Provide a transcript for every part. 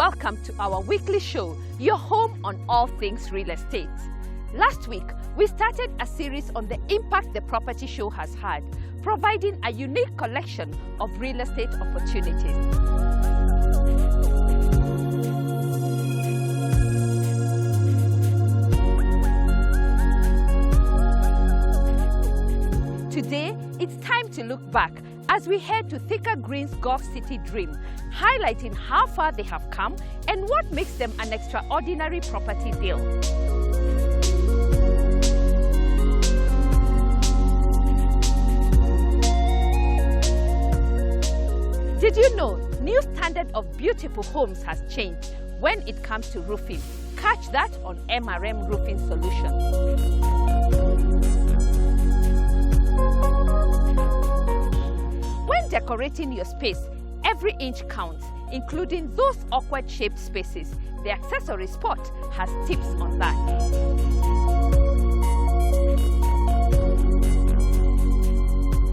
welcome to our weekly show, your home on all things real estate. Last week, we started a series on the impact the property show has had, providing a unique collection of real estate opportunities. Today, it's time to look back as we head to Thika Green's Golf City Dream, highlighting how far they have come and what makes them an extraordinary property deal. Did you know new standard of beautiful homes has changed when it comes to roofing? Catch that on MRM Roofing Solutions. When decorating your space, every inch counts, including those awkward shaped spaces. The accessory spot has tips on that.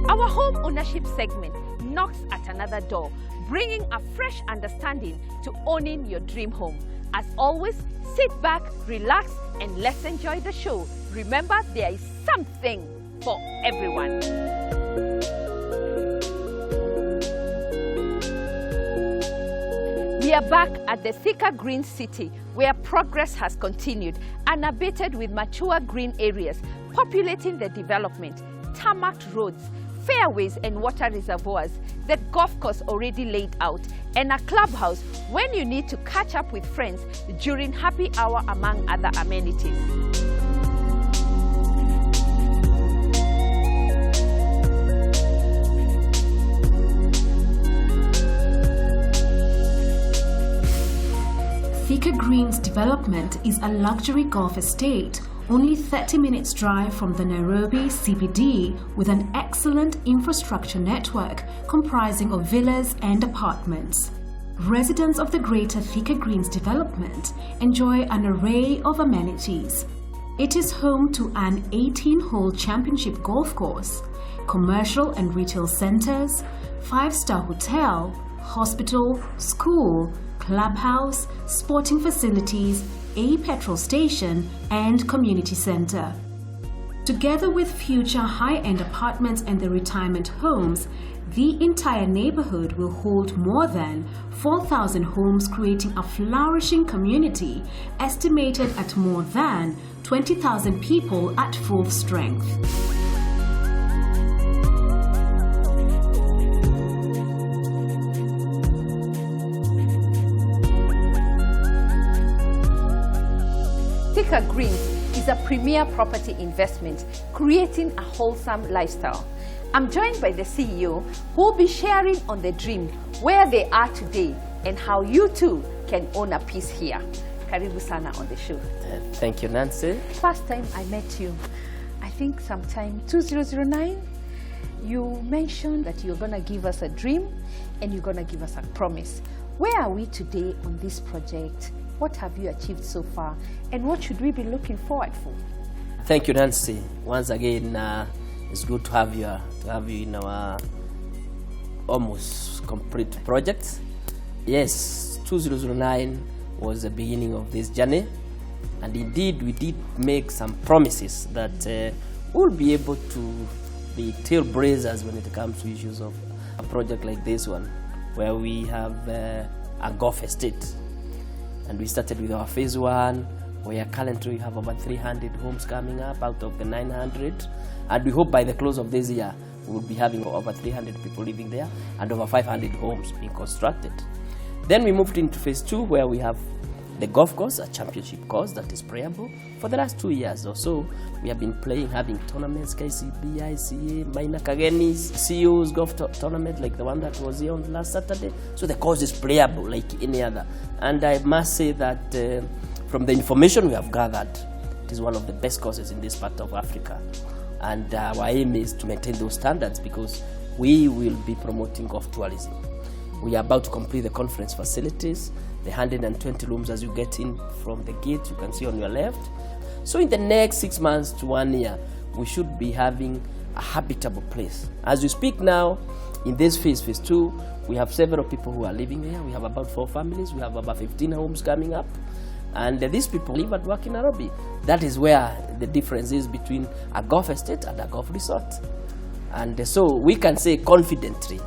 Our home ownership segment knocks at another door, bringing a fresh understanding to owning your dream home. As always, sit back, relax, and let's enjoy the show. Remember, there is something for everyone. We are back at the Thika Green City, where progress has continued, unabated with mature green areas, populating the development, tarmacked roads, fairways and water reservoirs, the golf course already laid out, and a clubhouse when you need to catch up with friends during happy hour, among other amenities. Thika Green's development is a luxury golf estate, only 30 minutes drive from the Nairobi CBD, with an excellent infrastructure network comprising of villas and apartments. Residents of the greater Thika Green's development enjoy an array of amenities. It is home to an 18-hole championship golf course, commercial and retail centers, 5-star hotel, hospital, school, clubhouse, sporting facilities, a petrol station, and community center. Together with future high-end apartments and the retirement homes, the entire neighborhood will hold more than 4,000 homes, creating a flourishing community estimated at more than 20,000 people at full strength. Thika Green is a premier property investment, creating a wholesome lifestyle. I'm joined by the CEO, who will be sharing on the dream, where they are today, and how you too can own a piece here. Karibu sana on the show. Thank you, Nancy. First time I met you, I think sometime 2009, you mentioned that you're going to give us a dream and you're going to give us a promise. Where are we today on this project? What have you achieved so far, and what should we be looking forward for? Thank you, Nancy. Once again, it's good to have you in our almost complete project. Yes, 2009 was the beginning of this journey, and indeed we did make some promises that we'll be able to be trailblazers when it comes to issues of a project like this one, where we have a golf estate. And we started with our phase one, where currently we have about 300 homes coming up out of the 900. And we hope by the close of this year, we will be having over 300 people living there and over 500 homes being constructed. Then we moved into phase two, where we have the golf course, a championship course that is playable. For the last 2 years or so, we have been having tournaments, KCB, ICA, Minor Kagenis, CU's golf tournament like the one that was here on last Saturday. So the course is playable like any other. And I must say that from the information we have gathered, it is one of the best courses in this part of Africa. And our aim is to maintain those standards, because we will be promoting golf tourism. We are about to complete the conference facilities, the 120 rooms as you get in from the gate, you can see on your left. So in the next 6 months to 1 year, we should be having a habitable place. As we speak now, in this phase two, We have several people who are living here. We have about 4 families. We have about 15 homes coming up. And these people live and work in Nairobi. That is where the difference is between a golf estate and a golf resort. And so we can say confidently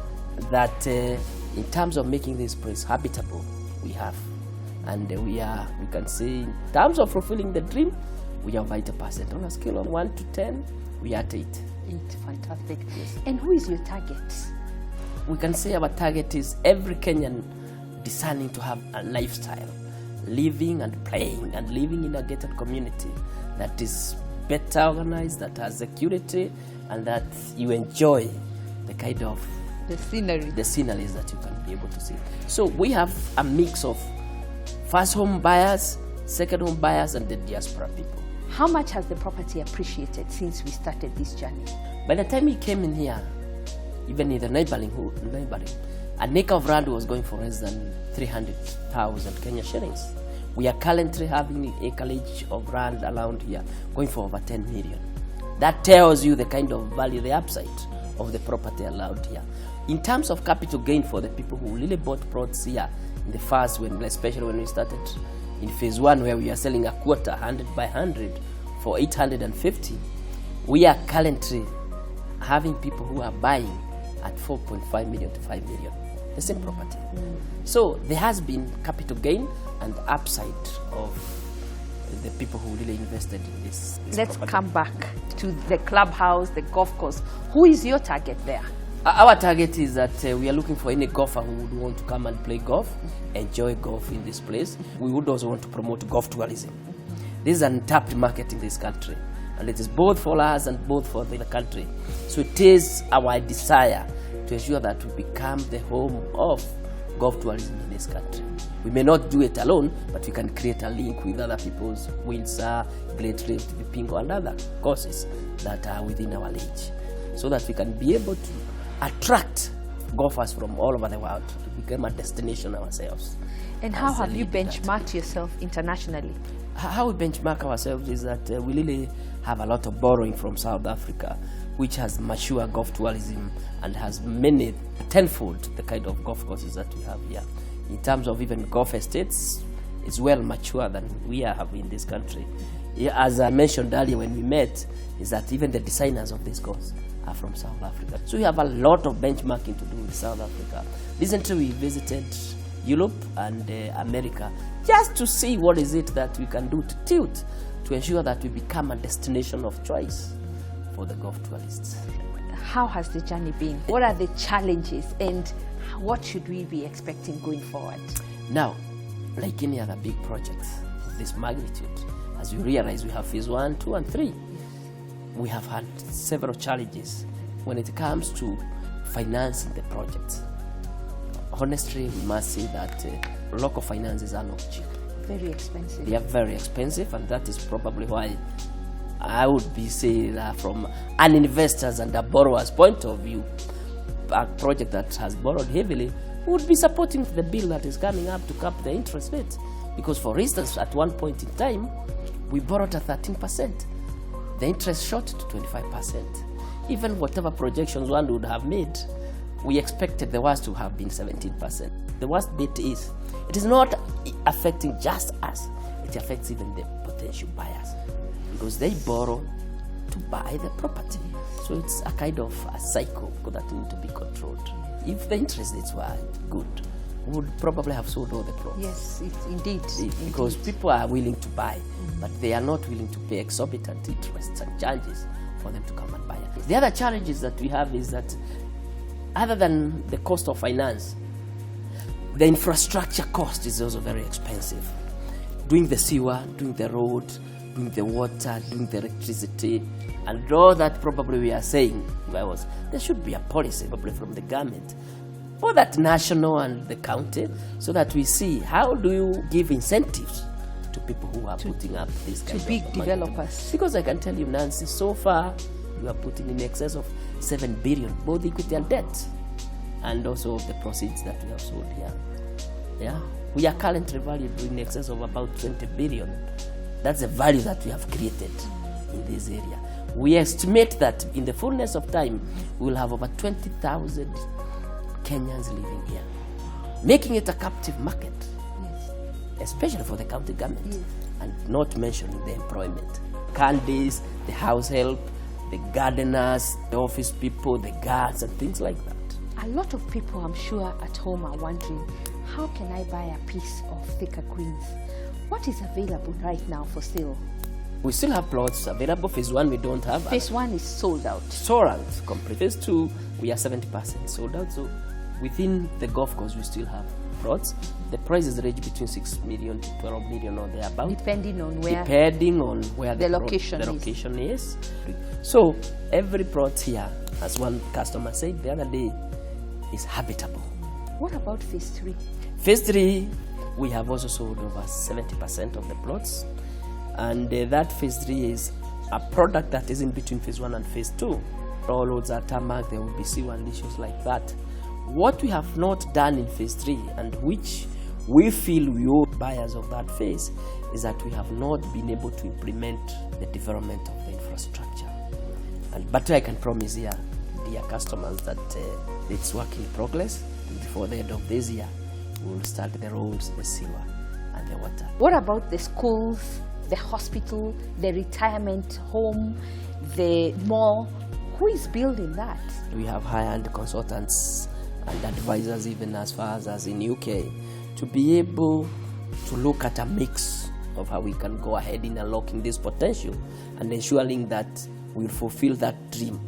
that in terms of making this place habitable, we have. And we can say in terms of fulfilling the dream, we are 80%. On a scale of 1 to 10, we are at 8. 8, fantastic. Yes. And who is your target? We can say our target is every Kenyan discerning to have a lifestyle, living and playing and living in a gated community that is better organized, that has security, and that you enjoy the kind of the sceneries that you can be able to see. So we have a mix of first home buyers, second home buyers, and the diaspora people. How much has the property appreciated since we started this journey? By the time we came in here, even in the neighboring, an acre of land was going for less than 300,000 Kenya shillings. We are currently having acreage of land around here going for over 10 million. That tells you the kind of value, the upside of the property allowed here. In terms of capital gain for the people who really bought plots here in the first, especially when we started in phase 1, where we are selling a quarter 100 by 100 for 850, we are currently having people who are buying at 4.5 million to 5 million, the same property. So there has been capital gain and upside of the people who really invested in this Let's property. come back to the clubhouse, the golf course. Who is your target there? Our target is that we are looking for any golfer who would want to come and play golf, enjoy golf in this place. We would also want to promote golf tourism. This is an untapped market in this country, and it is both for us and both for the country. So it is our desire to ensure that we become the home of golf tourism in this country. We may not do it alone, but we can create a link with other people's Windsor, Great Rift, Vipingo, and other courses that are within our reach, so that we can be able to attract golfers from all over the world to become a destination ourselves. And how have you benchmarked yourself internationally? How we benchmark ourselves is that we really have a lot of borrowing from South Africa, which has mature golf tourism and has many tenfold the kind of golf courses that we have here. In terms of even golf estates, it's well mature than we have in this country. As I mentioned earlier when we met, is that even the designers of these courses are from South Africa. So we have a lot of benchmarking to do with South Africa. Recently we visited Europe and America just to see what is it that we can do to tilt to ensure that we become a destination of choice for the golf tourists. How has the journey been? What are the challenges and what should we be expecting going forward? Now, like any other big project of this magnitude, as you realize, we have phase 1, 2, and 3. We have had several challenges when it comes to financing the project. Honestly, we must say that local finances are not cheap. Very expensive. They are very expensive, and that is probably why I would be saying that from an investor's and a borrower's point of view, a project that has borrowed heavily would be supporting the bill that is coming up to cap the interest rate. Because, for instance, at one point in time, we borrowed at 13%. The interest shot to 25%. Even whatever projections one would have made, we expected the worst to have been 17%. The worst bit is, it is not affecting just us, it affects even the potential buyers, because they borrow to buy the property. So it's a kind of a cycle that needs to be controlled. If the interest rates were good, we would probably have sold all the plots. Yes, indeed. Because people are willing to buy, but they are not willing to pay exorbitant interests and charges for them to come and buy it. The other challenges that we have is that other than the cost of finance, the infrastructure cost is also very expensive. Doing the sewer, doing the road, doing the water, doing the electricity, and all that probably we are saying, there should be a policy probably from the government, or that national and the county, so that we see how do you give incentives to people who are putting up this kind of big developers. Because I can tell you, Nancy, so far we are putting in excess of 7 billion, both equity and debt, and also the proceeds that we have sold here. Yeah, we are currently valued in excess of about 20 billion. That's the value that we have created in this area. We estimate that in the fullness of time, we will have over 20,000 Kenyans living here, making it a captive market, especially for the county government, and not mentioning the employment. Candies, the house help, the gardeners, the office people, the guards, and things like that. A lot of people, I'm sure, at home are wondering, how can I buy a piece of Thika Greens? What is available right now for sale? We still have plots available. Phase 1 we don't have. Phase 1 is sold out. Sold out complete. Phase 2 we are 70% sold out. So within the golf course we still have plots. The prices range between 6 million to 12 million or thereabout. Depending on where the location is. So every plot here, as one customer said the other day, is habitable. What about phase 3? Phase 3, we have also sold over 70% of the plots. And that phase 3 is a product that is in between phase 1 and phase 2. All roads are tarmac, there will be C1 issues like that. What we have not done in phase 3, and which we feel we owe buyers of that phase, is that we have not been able to implement the development of the infrastructure. But I can promise here, dear customers, that it's work in progress. Before the end of this year, we will start the roads, the sewer, and the water. What about the schools, the hospital, the retirement home, the mall? Who is building that? We have hired consultants and advisors, even as far as in UK, to be able to look at a mix of how we can go ahead in unlocking this potential and ensuring that we'll fulfill that dream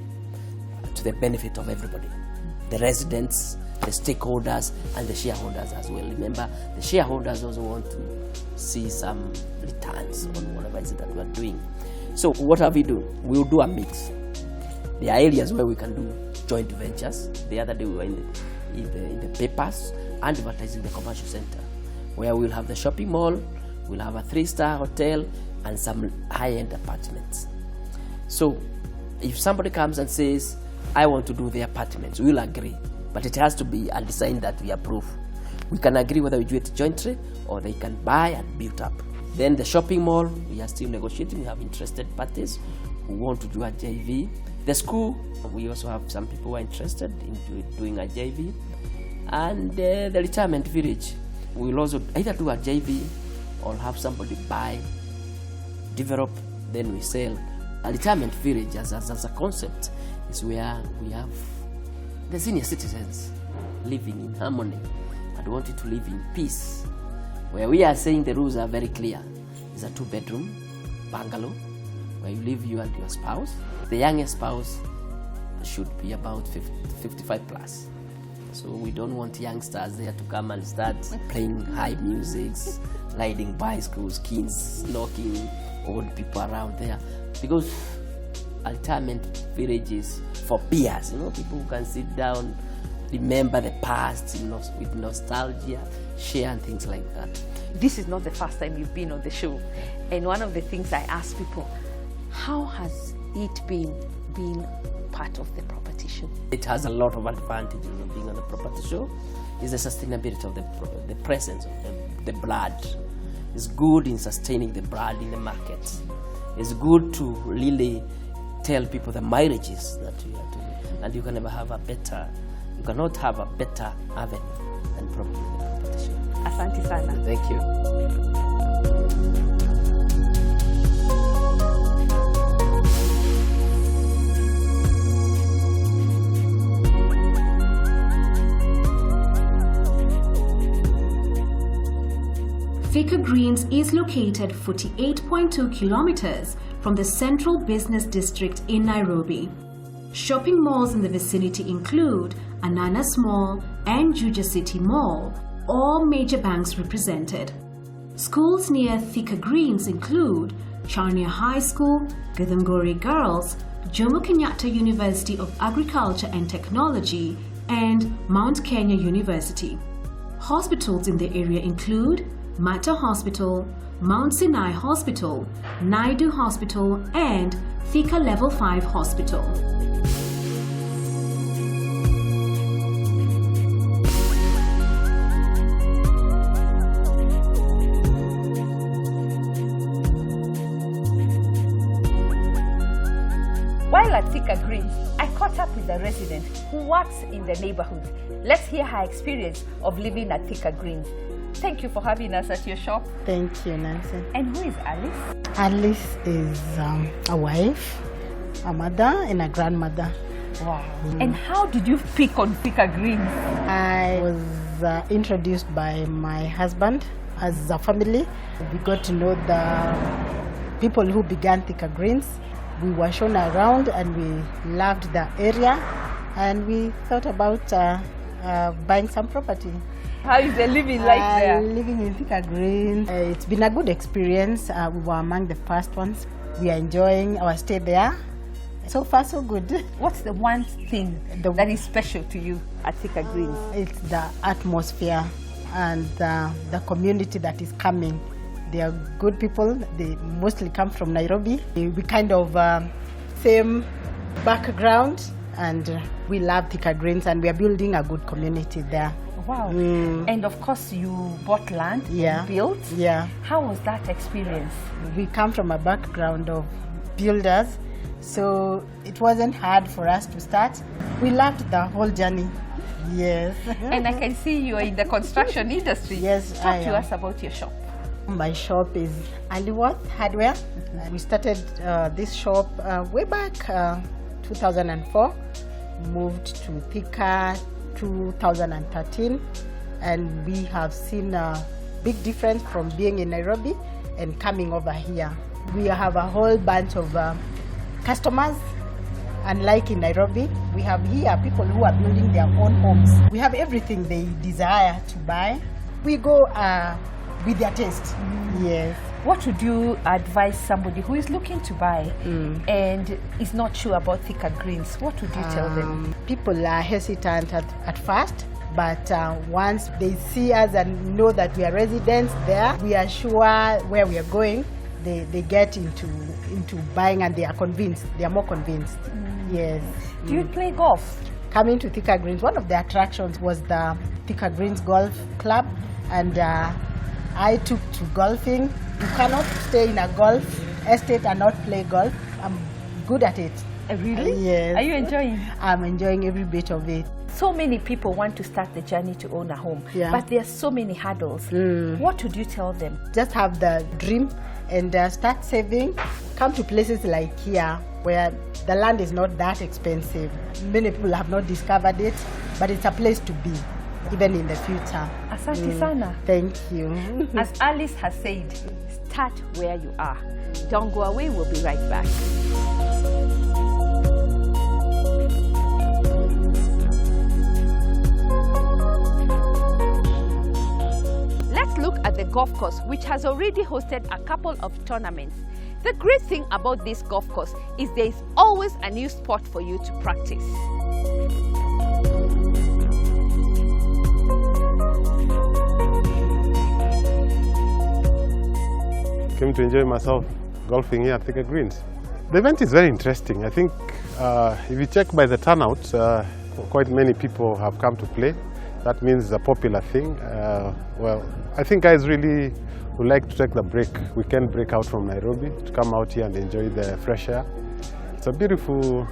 to the benefit of everybody. The residents, the stakeholders, and the shareholders as well. Remember, the shareholders also want to see some returns on whatever it is that we are doing. So what have we done? We will do a mix. There are areas where we can do joint ventures. The other day we were in the papers advertising the commercial center, where we'll have the shopping mall, we'll have a 3-star hotel, and some high-end apartments. So if somebody comes and says, I want to do the apartments, we'll agree. But it has to be a design that we approve. We can agree whether we do it jointly or they can buy and build up. Then the shopping mall, we are still negotiating. We have interested parties who want to do a JV. The school, we also have some people who are interested in doing a JV. And the retirement village, we will also either do a JV or have somebody buy, develop, then we sell. A retirement village as a concept is where we have the senior citizens living in harmony and wanting to live in peace. Where we are saying the rules are very clear. It's a 2-bedroom bungalow where you live, you and your spouse. The youngest spouse should be about 55 plus. So we don't want youngsters there to come and start playing high musics, riding bicycles, kids knocking old people around there. Because retirement villages for peers, people who can sit down, remember the past, with nostalgia, share and things like that. This is not the first time you've been on the show. And one of the things I ask people, how has it been being part of the property show? It has a lot of advantages of being on the property show. It's the sustainability of the presence of the blood. It's good in sustaining the blood in the market. It's good to really tell people the mileages that you are doing. And you can never have you cannot have a better avenue than probably the property show. Asante sana. Thank you. Thika Greens is located 48.2 kilometers from the central business district in Nairobi. Shopping malls in the vicinity include Ananas Mall and Juja City Mall, all major banks represented. Schools near Thika Greens include Charnia High School, Githunguri Girls, Jomo Kenyatta University of Agriculture and Technology, and Mount Kenya University. Hospitals in the area include Mata Hospital, Mount Sinai Hospital, Naidu Hospital, and Thika Level 5 Hospital. While at Thika Greens, I caught up with a resident who works in the neighborhood. Let's hear her experience of living at Thika Greens. Thank you for having us at your shop. Thank you, Nancy. And who is Alice? Alice is a wife, a mother, and a grandmother. Wow. And how did you pick on Thika Greens? I was introduced by my husband as a family. We got to know the people who began Thika Greens. We were shown around and we loved the area, and we thought about buying some property. How is the living like there? Living in Thika Greens, it's been a good experience. We were among the first ones. We are enjoying our stay there. So far, so good. What's the one thing that is special to you at Thika Greens? It's the atmosphere and the community that is coming. They are good people. They mostly come from Nairobi. We kind of same background, and we love Thika Greens, and we are building a good community there. Wow. And of course you bought land and built. Yeah. How was that experience? We come from a background of builders, so it wasn't hard for us to start. We loved the whole journey. Yes. And I can see you are in the construction industry. Yes, Talk to us about your shop. My shop is Aliworth Hardware. We started this shop way back 2004. Moved to Thika 2013, and we have seen a big difference from being in Nairobi and coming over here. We have a whole bunch of customers. Unlike in Nairobi, we have here people who are building their own homes. We have everything they desire to buy. We go with their taste. Yes. What would you advise somebody who is looking to buy and is not sure about Thika Greens? What would you tell them? People are hesitant at first, but once they see us and know that we are residents there, we are sure where we are going. They get into buying, and they are convinced. They are more convinced. Yes. Do you play golf? Coming to Thika Greens, one of the attractions was the Thika Greens Golf Club, and I took to golfing. You cannot stay in a golf estate and not play golf. I'm good at it. Really? Yes. Are you enjoying? I'm enjoying every bit of it. So many people want to start the journey to own a home, but there are so many hurdles. What would you tell them? Just have the dream and start saving. Come to places like here where the land is not that expensive. Many people have not discovered it, but it's a place to be, even in the future. Asante sana. Thank you. As Alice has said, start where you are. Don't go away, we'll be right back. Let's look at the golf course, which has already hosted a couple of tournaments. The great thing about this golf course is there is always a new spot for you to practice. Came to enjoy myself golfing here at Thika Greens. The event is very interesting. I think if you check by the turnout, quite many people have come to play. That means it's a popular thing. Well, I think guys really would like to take the weekend break out from Nairobi to come out here and enjoy the fresh air. It's a beautiful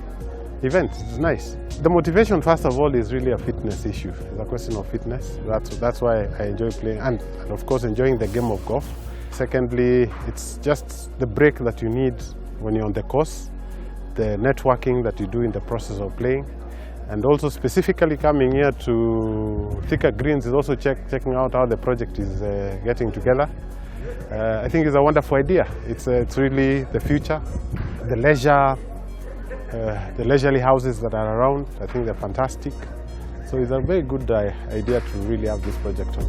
event. It's nice. The motivation, first of all, is really a fitness issue. It's a question of fitness. That's why I enjoy playing, and of course enjoying the game of golf. Secondly, it's just the break that you need when you're on the course, the networking that you do in the process of playing, and also specifically coming here to Thika Greens is also checking out how the project is getting together. I think it's a wonderful idea. It's really the future. The leisurely houses that are around, I think they're fantastic. So it's a very good idea to really have this project on.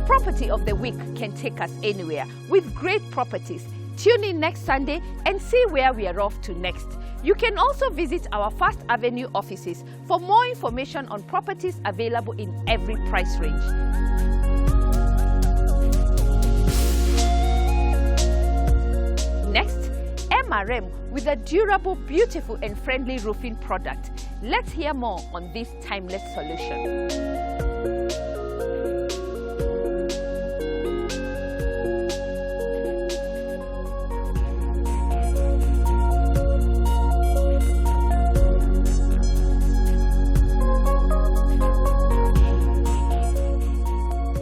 Property of the week can take us anywhere with great properties. Tune in next Sunday and see where we are off to next. You can also visit our First Avenue offices for more information on properties available in every price range. Next, MRM with a durable, beautiful and friendly roofing product. Let's hear more on this timeless solution.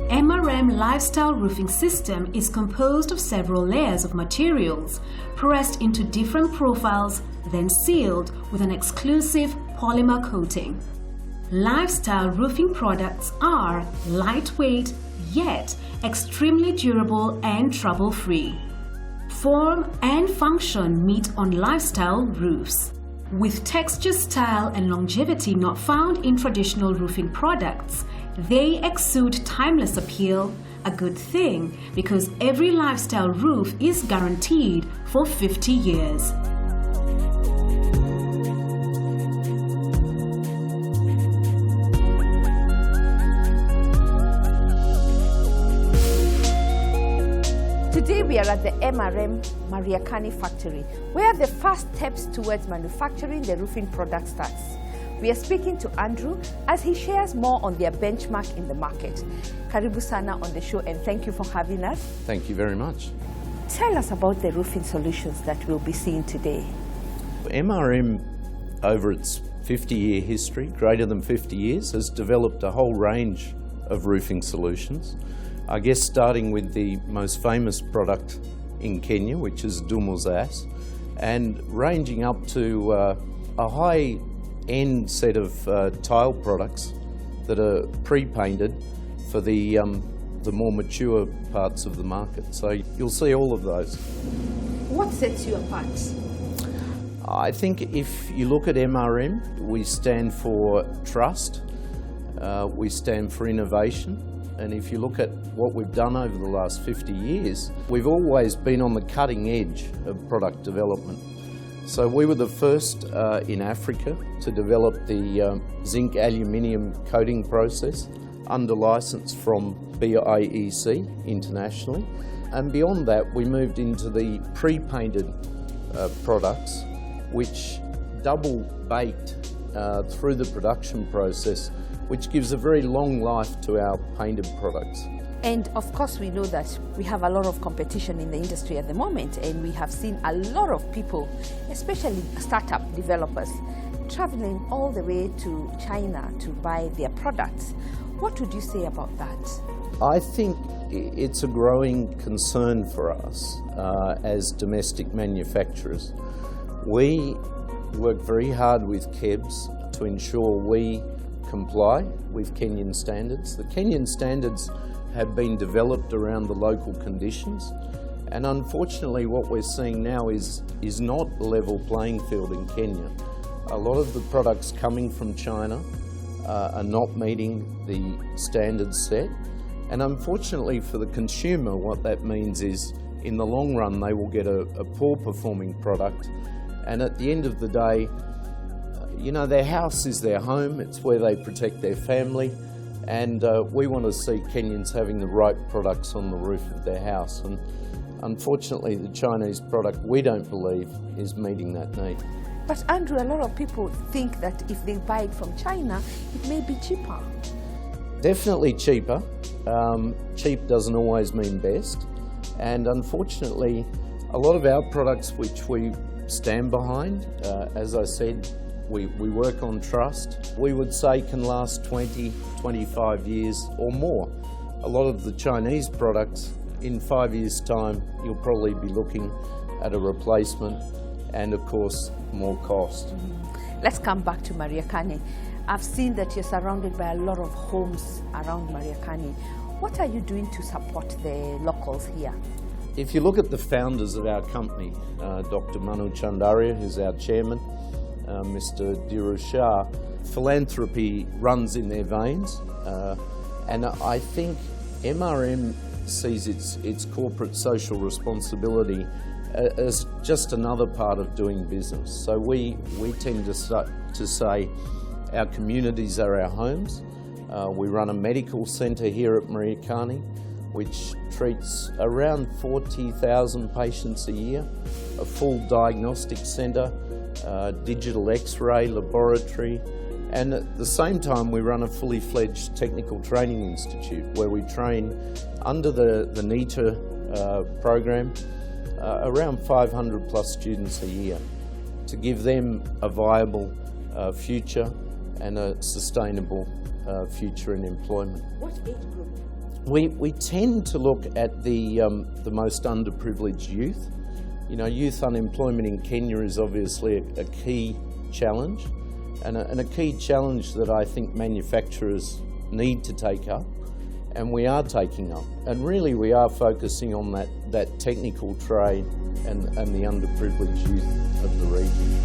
MRM Lifestyle Roofing System is composed of several layers of materials, pressed into different profiles, then sealed with an exclusive polymer coating. Lifestyle roofing products are lightweight, yet extremely durable and trouble-free. Form and function meet on lifestyle roofs. With texture, style and longevity not found in traditional roofing products, they exude timeless appeal, a good thing because every lifestyle roof is guaranteed for 50 years. Today we are at the MRM Mariakani factory, where the first steps towards manufacturing the roofing product starts. We are speaking to Andrew as he shares more on their benchmark in the market. Karibu sana on the show and thank you for having us. Thank you very much. Tell us about the roofing solutions that we'll be seeing today. MRM, over its 50-year history, greater than 50 years, has developed a whole range of roofing solutions. I guess starting with the most famous product in Kenya, which is Dumuzas, and ranging up to a high-end set of tile products that are pre-painted for the more mature parts of the market. So you'll see all of those. What sets you apart? I think if you look at MRM, we stand for trust, we stand for innovation, and if you look at what we've done over the last 50 years, we've always been on the cutting edge of product development. So we were the first in Africa to develop the zinc aluminium coating process under license from BIEC internationally. And beyond that, we moved into the pre-painted products, which double baked through the production process, which gives a very long life to our painted products. And of course we know that we have a lot of competition in the industry at the moment, and we have seen a lot of people, especially startup developers, traveling all the way to China to buy their products. What would you say about that? I think it's a growing concern for us as domestic manufacturers. We work very hard with KEBS to ensure we comply with Kenyan standards. The Kenyan standards have been developed around the local conditions, and unfortunately what we're seeing now is not a level playing field in Kenya. A lot of the products coming from China are not meeting the standards set, and unfortunately for the consumer what that means is in the long run they will get a poor performing product, and at the end of the day, you know, their house is their home, it's where they protect their family, and we want to see Kenyans having the right products on the roof of their house. And unfortunately, the Chinese product, we don't believe, is meeting that need. But Andrew, a lot of people think that if they buy it from China, it may be cheaper. Definitely cheaper. Cheap doesn't always mean best. And unfortunately, a lot of our products which we stand behind, as I said, we work on trust. We would say can last 20, 25 years or more. A lot of the Chinese products, in 5 years' time, you'll probably be looking at a replacement and, of course, more cost. Let's come back to Mariakani. I've seen that you're surrounded by a lot of homes around Mariakani. What are you doing to support the locals here? If you look at the founders of our company, Dr. Manu Chandaria, who's our chairman, Mr. Dhiru Shah, philanthropy runs in their veins, and I think MRM sees its corporate social responsibility as just another part of doing business. So we tend to say our communities are our homes. We run a medical centre here at Mariakani. which treats around 40,000 patients a year, a full diagnostic centre, digital X-ray laboratory, and at the same time we run a fully fledged technical training institute where we train under the NITA program around 500 plus students a year to give them a viable future and a sustainable future in employment. What age group? We tend to look at the most underprivileged youth. You know, youth unemployment in Kenya is obviously a key challenge, and a key challenge that I think manufacturers need to take up, and we are taking up. And really we are focusing on that technical trade and the underprivileged youth of the region.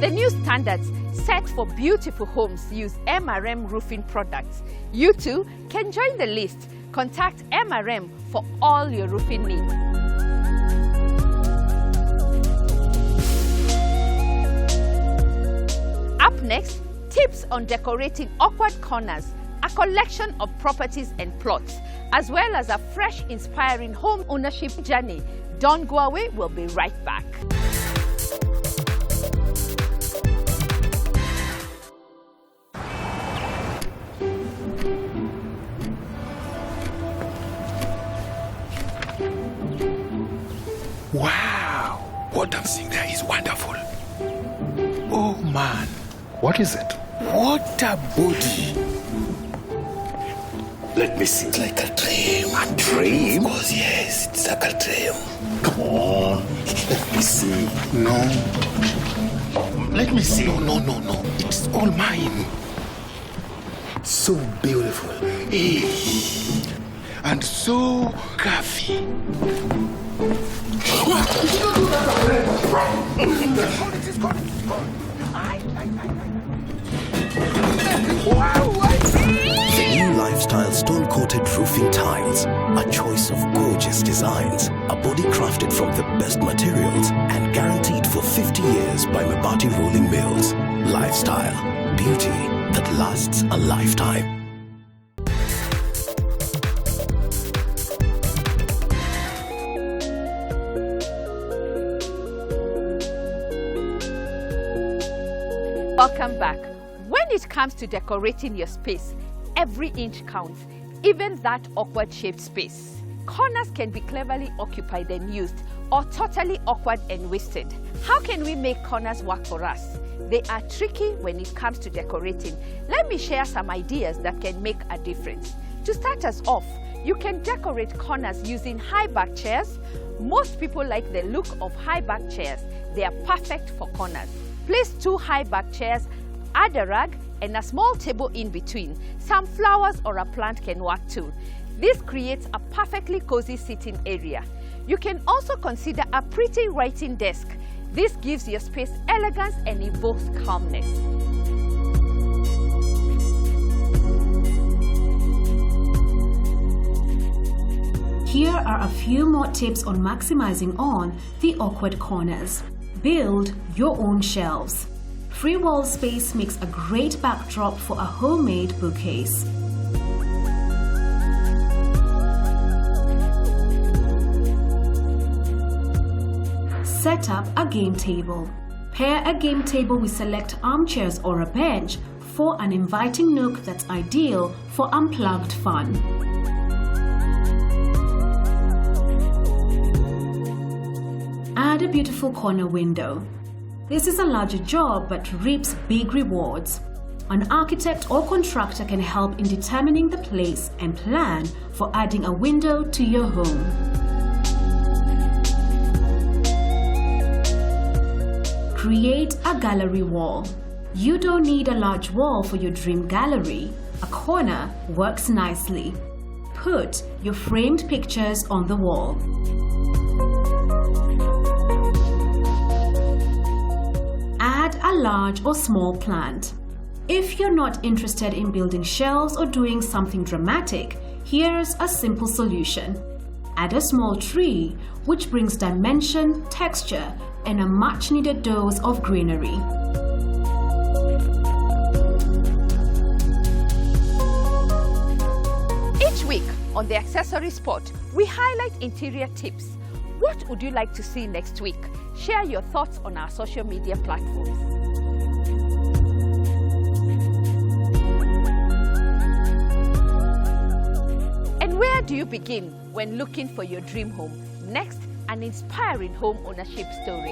The new standards set for beautiful homes use MRM roofing products. You too can join the list. Contact MRM for all your roofing needs. Up next, tips on decorating awkward corners, a collection of properties and plots, as well as a fresh, inspiring home ownership journey. Don't go away, we'll be right back. Wow, what I'm seeing there is wonderful. Oh man, What is it? what a body. Let me see. It's like a dream. A dream? Of course, yes, it's like a dream. Come on. Let me see. No, Let me see. no, it's all mine. So beautiful. Eh, and so curvy. The new Lifestyle stone-coated roofing tiles, a choice of gorgeous designs, a body crafted from the best materials and guaranteed for 50 years by Mabati Rolling Mills. Lifestyle, beauty that lasts a lifetime. Welcome back. When it comes to decorating your space, every inch counts, even that awkward shaped space. Corners can be cleverly occupied and used, or totally awkward and wasted. How can we make corners work for us? They are tricky when it comes to decorating. Let me share some ideas that can make a difference. To start us off, you can decorate corners using high back chairs. Most people like the look of high back chairs. They are perfect for corners. Place 2 high back chairs, add a rug and a small table in between. Some flowers or a plant can work too. This creates a perfectly cozy sitting area. You can also consider a pretty writing desk. This gives your space elegance and evokes calmness. Here are a few more tips on maximizing on the awkward corners. Build your own shelves. Free wall space makes a great backdrop for a homemade bookcase. Set up a game table. Pair a game table with select armchairs or a bench for an inviting nook that's ideal for unplugged fun. Add a beautiful corner window. This is a larger job but reaps big rewards. An architect or contractor can help in determining the place and plan for adding a window to your home. Create a gallery wall. You don't need a large wall for your dream gallery. A corner works nicely. Put your framed pictures on the wall. Add a large or small plant. If you're not interested in building shelves or doing something dramatic, here's a simple solution. Add a small tree, which brings dimension, texture, and a much-needed dose of greenery. Each week on the Accessory Spot, we highlight interior tips. What would you like to see next week? Share your thoughts on our social media platforms. And where do you begin when looking for your dream home? Next, an inspiring home ownership story.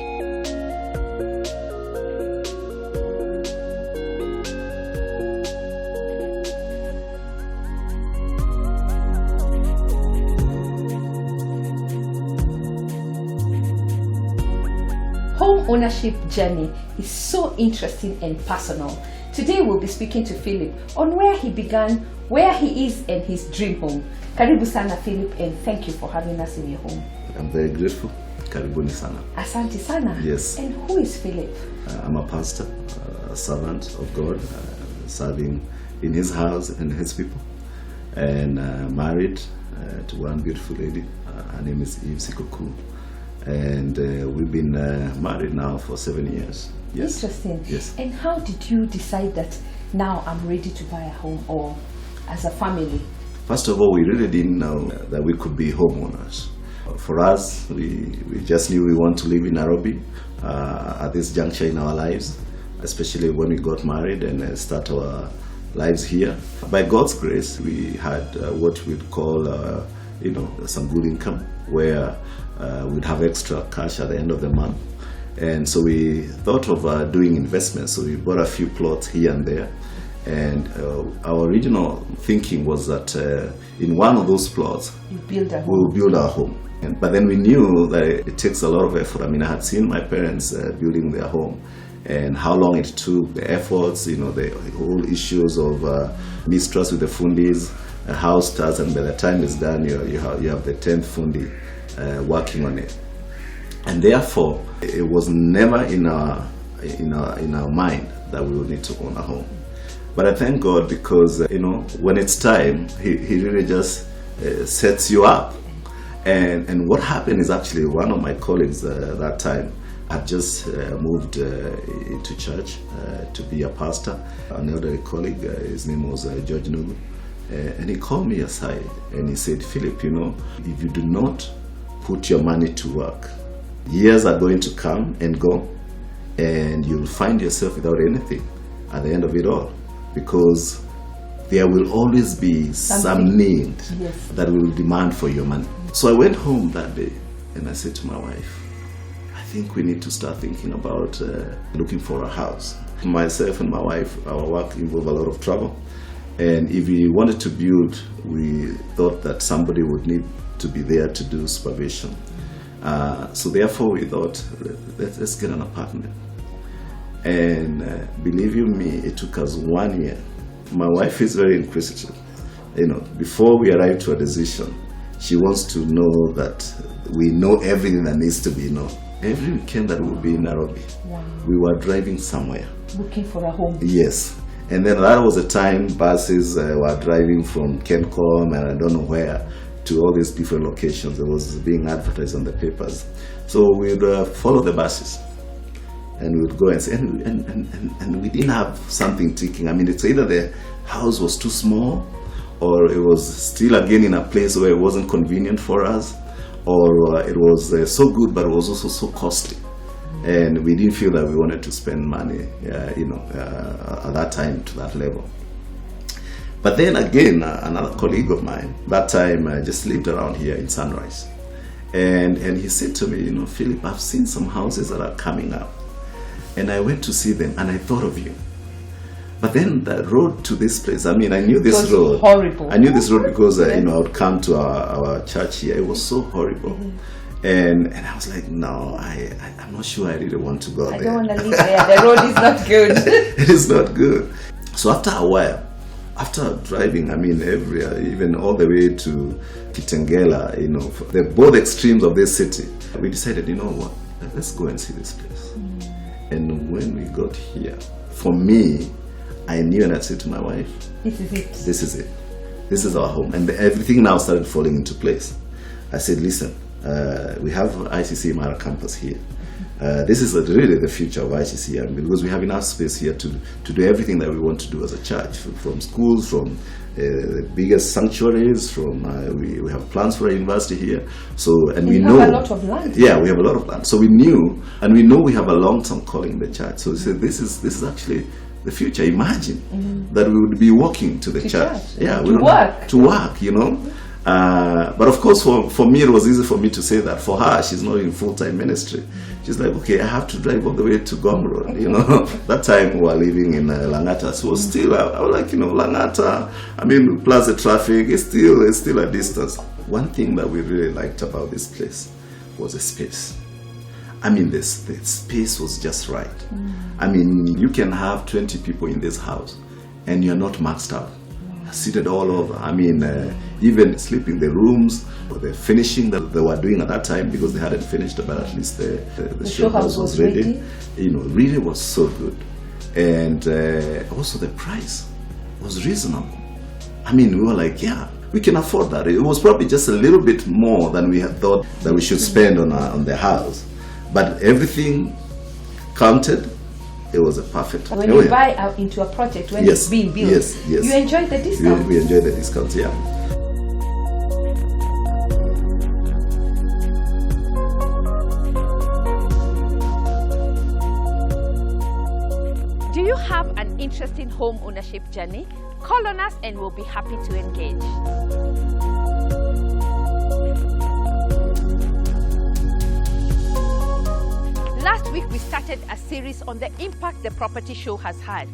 Home ownership journey is so interesting and personal. Today we'll be speaking to Philip on where he began, where he is, and his dream home. Karibu sana Philip, and thank you for having us in your home. I'm very grateful. Karibuni sana. Asante sana. Yes. And who is Philip? I'm a pastor, a servant of God, serving in his house and his people, and married to one beautiful lady. Her name is Eve Sikoku. And we've been married now for 7 years. Yes. Interesting. Yes. And how did you decide that now I'm ready to buy a home, or as a family? First of all, we really didn't know that we could be homeowners. For us, we just knew we want to live in Nairobi at this juncture in our lives, especially when we got married and start our lives here. By God's grace, we had what we'd call, some good income, where we'd have extra cash at the end of the month. And so we thought of doing investments. So we bought a few plots here and there. And our original thinking was that in one of those plots, we will build our home. But then we knew that it takes a lot of effort. I mean, I had seen my parents building their home and how long it took, the efforts, the whole issues of mistrust with the fundis, how it starts, and by the time it's done, you have the 10th fundi working on it. And therefore, it was never in our mind that we would need to own a home. But I thank God because, when it's time, He really just sets you up. And what happened is actually one of my colleagues that time had just moved into church to be a pastor. An elderly colleague, his name was George Nugu. And he called me aside and he said, Philip, if you do not put your money to work, years are going to come and go, and you'll find yourself without anything at the end of it all, because there will always be some need that will demand for your money. So I went home that day and I said to my wife, I think we need to start thinking about looking for a house. Myself and my wife, our work involved a lot of travel. And if we wanted to build, we thought that somebody would need to be there to do supervision. So therefore we thought, let's get an apartment. And believe you me, it took us 1 year. My wife is very inquisitive. Before we arrive to a decision, she wants to know that we know everything that needs to be known. Every weekend that we'll be in Nairobi, we were driving somewhere. Looking for a home. Yes. And then that was the time buses were driving from Kencom and I don't know where to all these different locations. It was being advertised on the papers. So we'd follow the buses and we would go and say, and we didn't have something ticking. I mean, it's either the house was too small, or it was still again in a place where it wasn't convenient for us, or it was so good but it was also so costly. And we didn't feel that we wanted to spend money, at that time to that level. But then again, another colleague of mine, that time just lived around here in Sunrise. And he said to me, Philip, I've seen some houses that are coming up. And I went to see them and I thought of you. But then the road to this place, I mean, I knew this road. Horrible. I knew this road because, I would come to our church here. It was so horrible. And I was like, no, I'm not sure I really want to go there. I don't want to live there. The road is not good. It is not good. So after a while, after driving, I mean, even all the way to Kitengela, the both extremes of this city, we decided, what, let's go and see this place. And when we got here, for me, I knew, and I said to my wife, This is it. this is it. This is our home. And everything now started falling into place. I said, listen, we have ICC Mara campus here. This is really the future of ICC, because we have enough space here to do everything that we want to do as a church, from schools, from the biggest sanctuaries, from we have plans for a university here. So, and we know have a lot of land. Yeah, we have a lot of land. So we knew, and we know we have a long-term calling in the church. So we said, this is actually the future. Imagine that we would be walking to the church. Yeah, to work. To work, you know. But of course, for me, it was easy for me to say that. For her, she's not in full-time ministry. She's like, okay, I have to drive all the way to Gong Road, you know. That time we were living in Langata, so still, I was like, you know, Langata, I mean, plus the traffic, it's still a distance. One thing that we really liked about this place was the space. I mean, the space was just right. I mean, you can have 20 people in this house, and you're not maxed out. Seated all over. I mean, even sleep in the rooms, or the finishing that they were doing at that time, because they hadn't finished, but at least the show house was ready. You know, really was so good. And also the price was reasonable. I mean, we were like, yeah, we can afford that. It was probably just a little bit more than we had thought that we should spend on the house. But everything counted. It was a perfect. When you buy into a project, when it's being built, you enjoy the discount. We enjoy the discounts, yeah. Do you have an interesting home ownership journey? Call on us and we'll be happy to engage. Last week, we started a series on the impact the property show has had.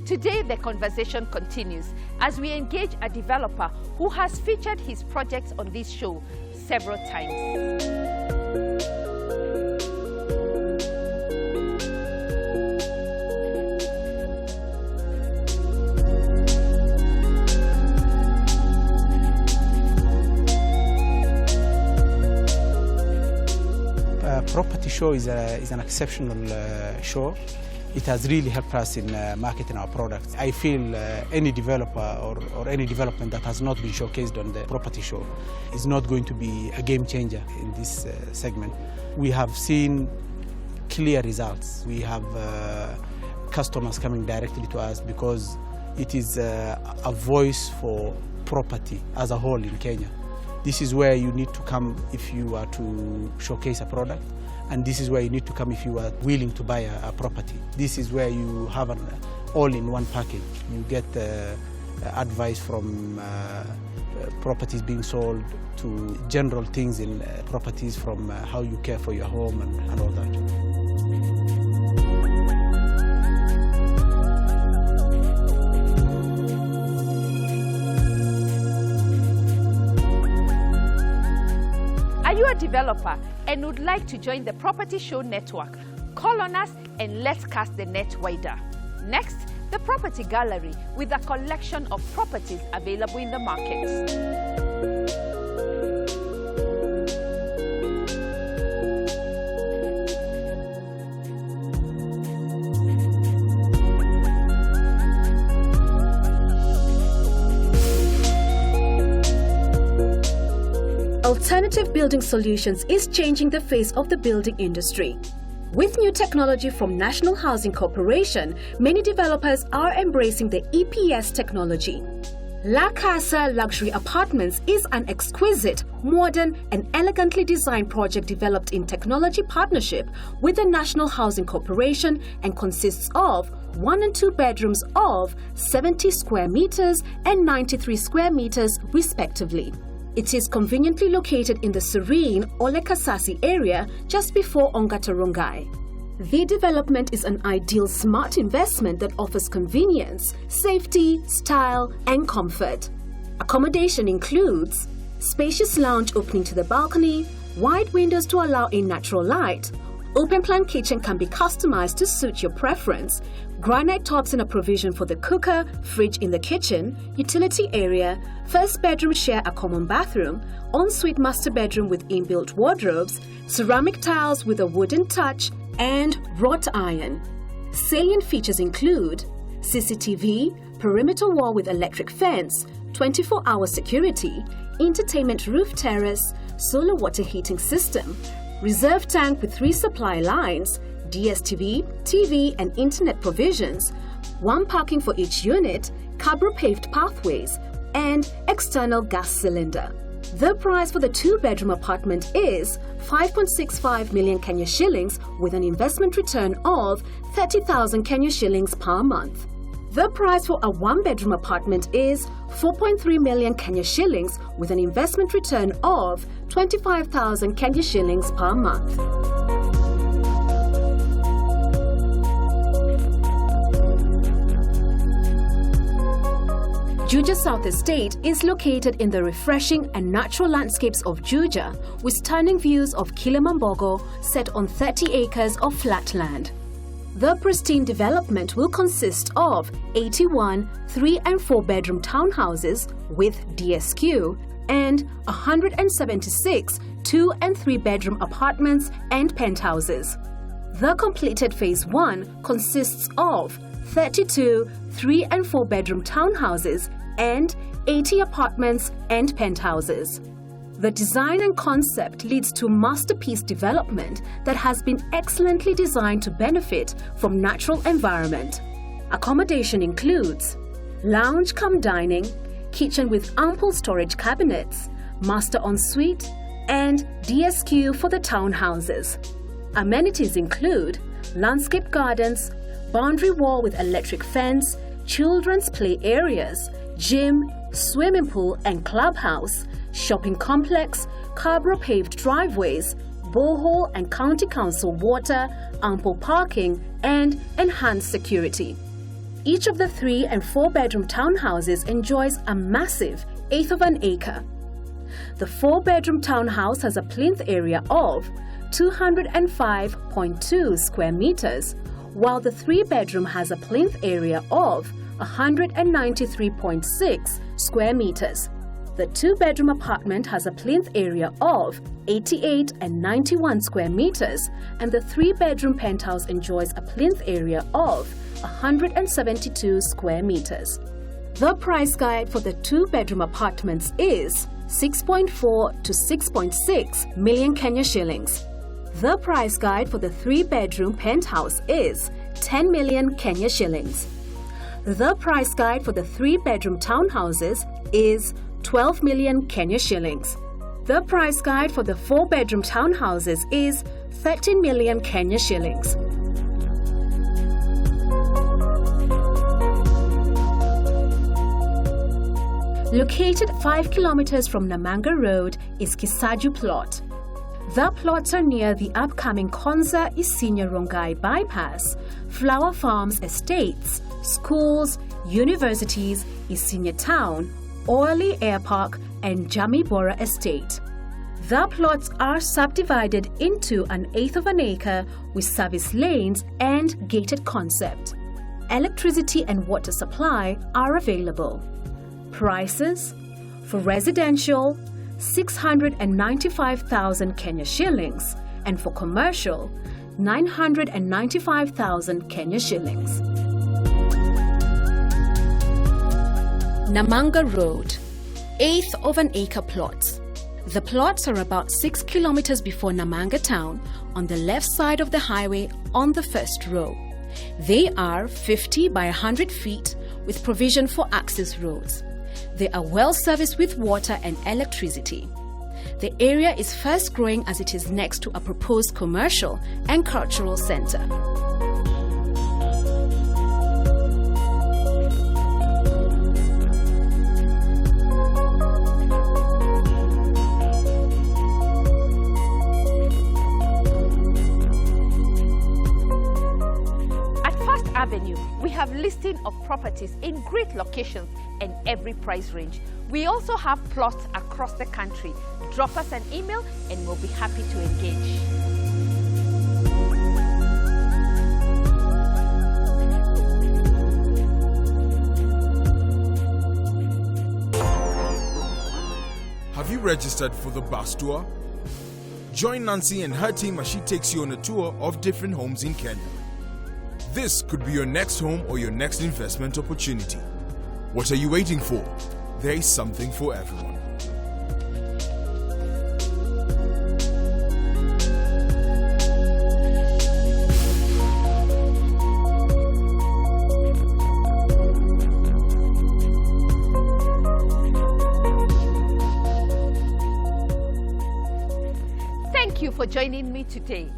Today, the conversation continues as we engage a developer who has featured his projects on this show several times. Property show is an exceptional show. It has really helped us in marketing our products. I feel any developer or any development that has not been showcased on the property show is not going to be a game changer in this segment. We have seen clear results. We have customers coming directly to us because it is a voice for property as a whole in Kenya. This is where you need to come if you are to showcase a product, and this is where you need to come if you are willing to buy a property. This is where you have an all-in-one package. You get advice from properties being sold to general things in properties, from how you care for your home and all that. Are you a developer and would like to join the Property Show Network? Call on us and let's cast the net wider. Next, the Property Gallery with a collection of properties available in the market. Alternative Building Solutions is changing the face of the building industry. With new technology from National Housing Corporation, many developers are embracing the EPS technology. La Casa Luxury Apartments is an exquisite, modern and elegantly designed project developed in technology partnership with the National Housing Corporation and consists of 1 and 2 bedrooms of 70 square meters and 93 square meters respectively. It is conveniently located in the serene Olekasasi area just before Ongatarongai. The development is an ideal smart investment that offers convenience, safety, style, and comfort. Accommodation includes spacious lounge opening to the balcony, wide windows to allow in natural light. Open-plan kitchen can be customized to suit your preference. Granite tops and a provision for the cooker, fridge in the kitchen, utility area, first bedroom share a common bathroom, ensuite master bedroom with inbuilt wardrobes, ceramic tiles with a wooden touch, and wrought iron. Salient features include CCTV, perimeter wall with electric fence, 24-hour security, entertainment roof terrace, solar water heating system, reserve tank with 3 supply lines, DSTV, TV and internet provisions, 1 parking for each unit, cabro paved pathways, and external gas cylinder. The price for the 2-bedroom apartment is 5.65 million Kenya shillings with an investment return of 30,000 Kenya shillings per month. The price for a 1-bedroom apartment is 4.3 million Kenya shillings with an investment return of 25,000 Kenya shillings per month. Juja South Estate is located in the refreshing and natural landscapes of Juja with stunning views of Kilimambogo set on 30 acres of flat land. The pristine development will consist of 81 3- and 4-bedroom townhouses with DSQ and 176 2- and 3-bedroom apartments and penthouses. The completed Phase 1 consists of 32 3- and 4-bedroom townhouses and 80 apartments and penthouses. The design and concept leads to masterpiece development that has been excellently designed to benefit from natural environment. Accommodation includes lounge cum dining, kitchen with ample storage cabinets, master ensuite, and DSQ for the townhouses. Amenities include landscape gardens, boundary wall with electric fence, children's play areas, gym, swimming pool and clubhouse, shopping complex, cabro paved driveways, borehole and county council water, ample parking and enhanced security. Each of the 3- and 4-bedroom townhouses enjoys a massive 1/8 of an acre. The 4-bedroom townhouse has a plinth area of 205.2 square meters, while the 3-bedroom has a plinth area of 193.6 square meters. The 2-bedroom apartment has a plinth area of 88 and 91 square meters, and the 3-bedroom penthouse enjoys a plinth area of 172 square meters. The price guide for the 2-bedroom apartments is 6.4 to 6.6 million Kenya shillings. The price guide for the 3-bedroom penthouse is 10 million Kenya shillings. The price guide for the 3-bedroom townhouses is 12 million Kenya shillings. The price guide for the 4-bedroom townhouses is 13 million Kenya shillings. Located 5 kilometers from Namanga Road is Kisaju Plot. The plots are near the upcoming Konza Isinya Rongai bypass, Flower Farms Estates, schools, universities, Isinya Town, Orly Air Park and Jamii Bora Estate. The plots are subdivided into an 1/8 of an acre with service lanes and gated concept. Electricity and water supply are available. Prices for residential 695,000 Kenya shillings and for commercial 995,000 Kenya shillings. Namanga Road, 1/8 of an acre plots. The plots are about 6 kilometers before Namanga town on the left side of the highway on the first row. They are 50 by 100 feet with provision for access roads. They are well serviced with water and electricity. The area is fast growing as it is next to a proposed commercial and cultural center. Avenue, we have listing of properties in great locations and every price range. We also have plots across the country. Drop us an email and we'll be happy to engage. Have you registered for the bus tour? Join Nancy and her team as she takes you on a tour of different homes in Kenya. This could be your next home or your next investment opportunity. What are you waiting for? There is something for everyone. Thank you for joining me today.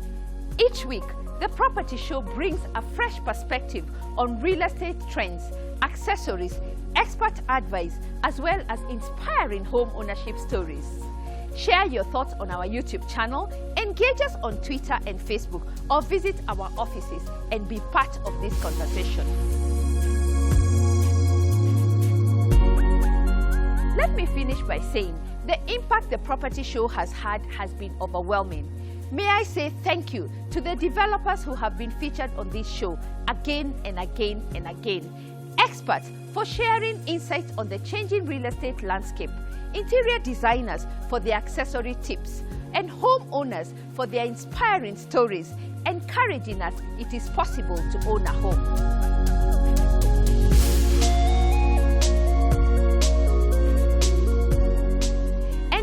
Each week, the Property Show brings a fresh perspective on real estate trends, accessories, expert advice, as well as inspiring home ownership stories. Share your thoughts on our YouTube channel, engage us on Twitter and Facebook, or visit our offices and be part of this conversation. Let me finish by saying the impact the Property Show has had has been overwhelming. May I say thank you to the developers who have been featured on this show again and again and again. Experts for sharing insights on the changing real estate landscape, interior designers for their accessory tips, and homeowners for their inspiring stories, encouraging us it is possible to own a home.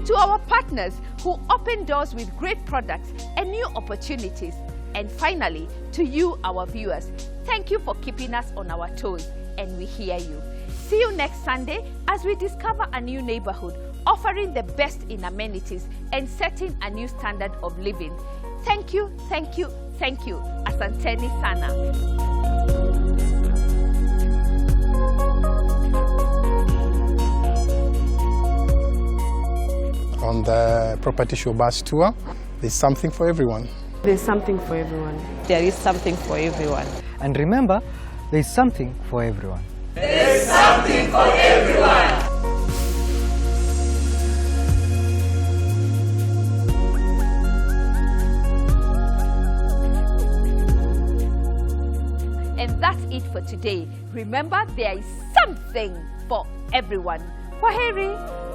To our partners who open doors with great products and new opportunities. And finally, to you, our viewers, thank you for keeping us on our toes, and we hear you. See you next Sunday as we discover a new neighborhood, offering the best in amenities and setting a new standard of living. Thank you, thank you, thank you. Asanteni sana. On the Property Show bus tour, there's something for everyone. There's something for everyone. There is something for everyone. And remember, there's something for everyone. There's something for everyone. And that's it for today. Remember, there is something for everyone. Kwaheri.